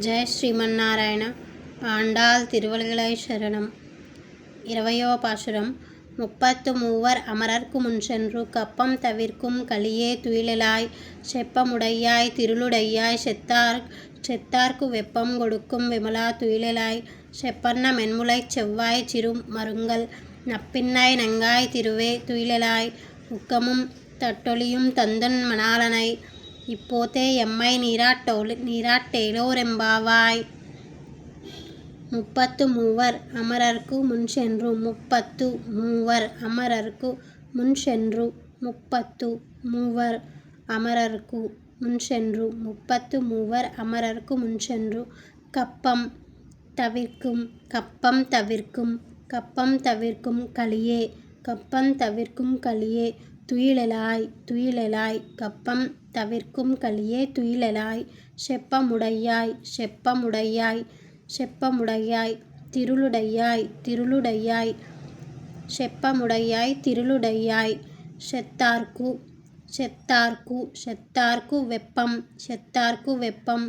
ஜெய் ஸ்ரீமன்னாராயண. ஆண்டாள் திருவடிகளே சரணம். 20వ பாசுரம். முப்பத்து மூவர் அமரர்க்கு முன்சென்று கப்பம் தவிர்க்கும் கலியே துயிலெழாய் செப்பமுடையாய் திருளுடையாய் செத்தார்க்கு வெப்பம் கொடுக்கும் விமலா துயிலெழாய் செப்பன்ன மென்முலைச் செவ்வாய் சிறு மருங்கல் நப்பின்னாய் நங்காய் திருவே துயிலெழாய் உக்கமும் தட்டொழியும் தந்துன் மணாளனை இப்போதே எம்மை நீராட்டேலோரெம்பாவாய். முப்பத்து மூவர் அமரர்க்கு முன்சென்று முப்பத்து மூவர் அமரர்க்கு முன்சென்று முப்பத்து மூவர் அமரர்க்கு முன்சென்று முப்பத்து மூவர் அமரர்க்கு முன்சென்று கப்பம் தவிர்க்கும் கலியே துயிலெழாய் கப்பம் தவிர்க்கும் கலியே துயிலெழாய் செப்பமுடையாய் திருளுடையாய் செப்பமுடையாய் செத்தார்க்கு வெப்பம்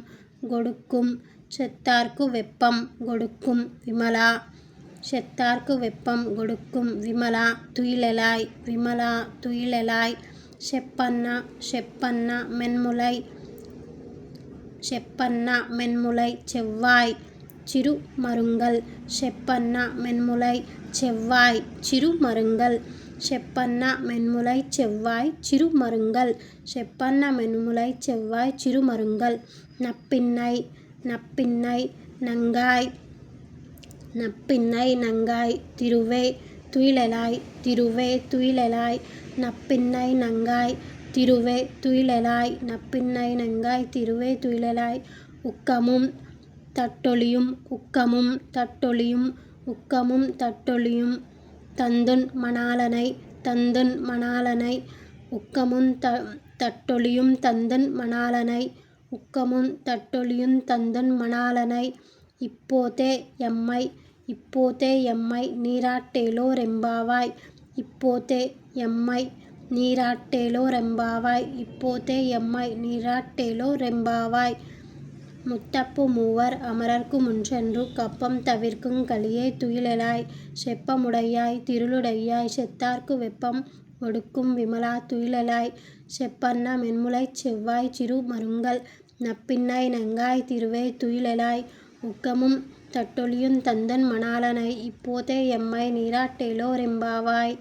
கொடுக்கும் விமலா செத்தார்க்கு வெப்பம் கொடுக்கும் விமலா துயிலெழாய் செப்பன்ன மென்முலை செவ்வாய் சிறு மருங்கல் செப்பன்ன மென்முலை செவ்வாய் சிறு மருங்கல் நப்பின்னை நங்காய் திருவே துயிலெழாய் நப்பின்னை நங்காய் திருவே துயிலெழாய் உக்கமும் தட்டொழியும் தந்துன் மணாளனை உக்கமும் தட்டொழியும் தந்துன் மணாளனை இப்போதே எம்மை நீராட்டேலோரெம்பாவாய். முப்பத்து மூவர் அமரர்க்கு முன்சென்று கப்பம் தவிர்க்கும் கலியே துயிலெழாய் செப்பமுடையாய் திருளுடையாய் செத்தார்க்கு வெப்பம் கொடுக்கும் விமலா துயிலெழாய் செப்பன்ன மென்முலைச் செவ்வாய் சிறு மருங்கல் நப்பின்னாய் நங்காய் திருவே துயிலெழாய் உக்கமும் தட்டொழியும் தந்துன் மணாளனை இப்போதே எம்மை நீராட்டேலோரெம்பாவாய்.